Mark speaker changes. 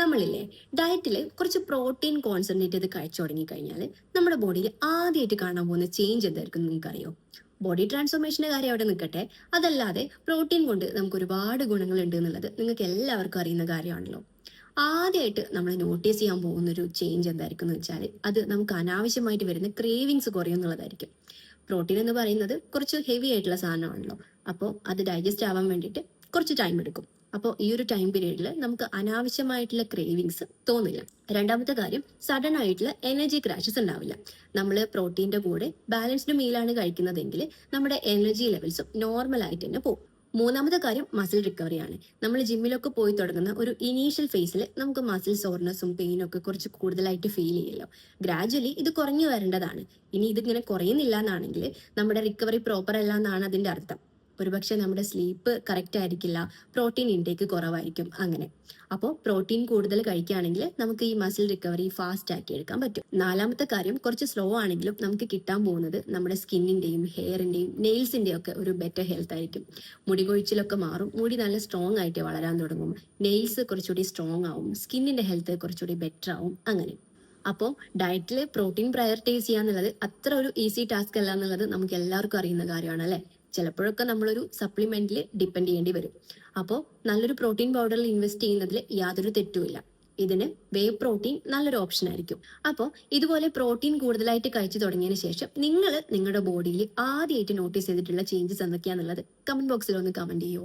Speaker 1: നമ്മളില്ലേ ഡയറ്റിൽ കുറച്ച് protein concentrate ചെയ്ത് കഴിച്ചു തുടങ്ങി കഴിഞ്ഞാൽ നമ്മുടെ ബോഡിയിൽ ആദ്യമായിട്ട് കാണാൻ പോകുന്ന ചേഞ്ച് എന്തായിരിക്കും നിങ്ങൾക്കറിയോ? ബോഡി ട്രാൻസ്ഫോർമേഷന്റെ കാര്യം അവിടെ നിൽക്കട്ടെ, അതല്ലാതെ പ്രോട്ടീൻ കൊണ്ട് നമുക്ക് ഒരുപാട് ഗുണങ്ങൾ ഉണ്ട് എന്നുള്ളത് നിങ്ങൾക്ക് എല്ലാവർക്കും അറിയുന്ന കാര്യമാണല്ലോ. ആദ്യമായിട്ട് നമ്മൾ നോട്ടീസ് ചെയ്യാൻ പോകുന്ന ഒരു ചേഞ്ച് എന്തായിരിക്കും എന്ന് വെച്ചാൽ അത് നമുക്ക് അനാവശ്യമായിട്ട് വരുന്ന ക്രേവിങ്സ് കുറയും എന്നുള്ളതായിരിക്കും. പ്രോട്ടീൻ എന്ന് പറയുന്നത് കുറച്ച് ഹെവി ആയിട്ടുള്ള സാധനമാണല്ലോ. അപ്പോൾ അത് ഡൈജസ്റ്റ് ആവാൻ വേണ്ടിയിട്ട് കുറച്ച് ടൈം എടുക്കും. അപ്പോൾ ഈ ഒരു ടൈം പീരീഡിൽ നമുക്ക് അനാവശ്യമായിട്ടുള്ള ക്രേവിങ്സ് തോന്നില്ല. രണ്ടാമത്തെ കാര്യം, സഡൻ ആയിട്ടുള്ള എനർജി ക്രാഷസ് ഉണ്ടാവില്ല. നമ്മൾ പ്രോട്ടീന്റെ കൂടെ ബാലൻസ്ഡ് മീലാണ് കഴിക്കുന്നതെങ്കിൽ നമ്മുടെ എനർജി ലെവൽസും നോർമൽ ആയിട്ട് തന്നെ പോകും. മൂന്നാമത്തെ കാര്യം മസിൽ റിക്കവറിയാണ്. നമ്മൾ ജിമ്മിലൊക്കെ പോയി തുടങ്ങുന്ന ഒരു ഇനീഷ്യൽ ഫേസിൽ നമുക്ക് മസിൽ സോർനെസ്സും പെയിനും ഒക്കെ കുറച്ച് കൂടുതലായിട്ട് ഫീൽ ചെയ്യല്ലോ. ഗ്രാജ്വലി ഇത് കുറഞ്ഞു വരേണ്ടതാണ്. ഇനി ഇതിങ്ങനെ കുറയുന്നില്ല എന്നാണെങ്കിൽ നമ്മുടെ റിക്കവറി പ്രോപ്പർ അല്ല എന്നാണ് അതിന്റെ അർത്ഥം. ഒരുപക്ഷെ നമ്മുടെ സ്ലീപ്പ് കറക്റ്റ് ആയിരിക്കില്ല, പ്രോട്ടീൻ ഇൻടേക്ക് കുറവായിരിക്കും, അങ്ങനെ. അപ്പോൾ പ്രോട്ടീൻ കൂടുതൽ കഴിക്കുകയാണെങ്കിൽ നമുക്ക് ഈ മസിൽ റിക്കവറി ഫാസ്റ്റ് ആക്കി എടുക്കാൻ പറ്റും. നാലാമത്തെ കാര്യം, കുറച്ച് സ്ലോ ആണെങ്കിലും നമുക്ക് കിട്ടാൻ പോകുന്നത് നമ്മുടെ സ്കിന്നിന്റെയും ഹെയറിന്റെയും നെയിൽസിന്റെയും ഒക്കെ ഒരു ബെറ്റർ ഹെൽത്ത് ആയിരിക്കും. മുടി കൊഴിച്ചിലൊക്കെ മാറും, മുടി നല്ല സ്ട്രോങ് ആയിട്ട് വളരാൻ തുടങ്ങും, നെയിൽസ് കുറച്ചുകൂടി സ്ട്രോങ് ആവും, സ്കിന്നിന്റെ ഹെൽത്ത് കുറച്ചുകൂടി ബെറ്റർ ആവും, അങ്ങനെ. അപ്പോൾ ഡയറ്റിൽ പ്രോട്ടീൻ പ്രയോറിറ്റൈസ് ചെയ്യാന്നുള്ളത് അത്ര ഒരു ഈസി ടാസ്ക് അല്ല എന്നുള്ളത് നമുക്ക് എല്ലാവർക്കും അറിയുന്ന കാര്യമാണ്, അല്ലെ? ചിലപ്പോഴൊക്കെ നമ്മളൊരു സപ്ലിമെന്റിൽ ഡിപ്പെൻഡ് ചെയ്യേണ്ടി വരും. അപ്പോൾ നല്ലൊരു പ്രോട്ടീൻ പൗഡറിൽ ഇൻവെസ്റ്റ് ചെയ്യുന്നതിൽ യാതൊരു തെറ്റുമില്ല. ഇതിന് വേ പ്രോട്ടീൻ നല്ലൊരു ഓപ്ഷൻ ആയിരിക്കും. അപ്പോൾ ഇതുപോലെ പ്രോട്ടീൻ കൂടുതലായിട്ട് കഴിച്ചു തുടങ്ങിയതിന് ശേഷം നിങ്ങൾ നിങ്ങളുടെ ബോഡിയിൽ ആദ്യമായിട്ട് നോട്ടീസ് ചെയ്തിട്ടുള്ള ചേഞ്ചസ് എന്തൊക്കെയാണെന്നുള്ളത് കമന്റ് ബോക്സിൽ ഒന്ന് കമന്റ് ചെയ്യൂ.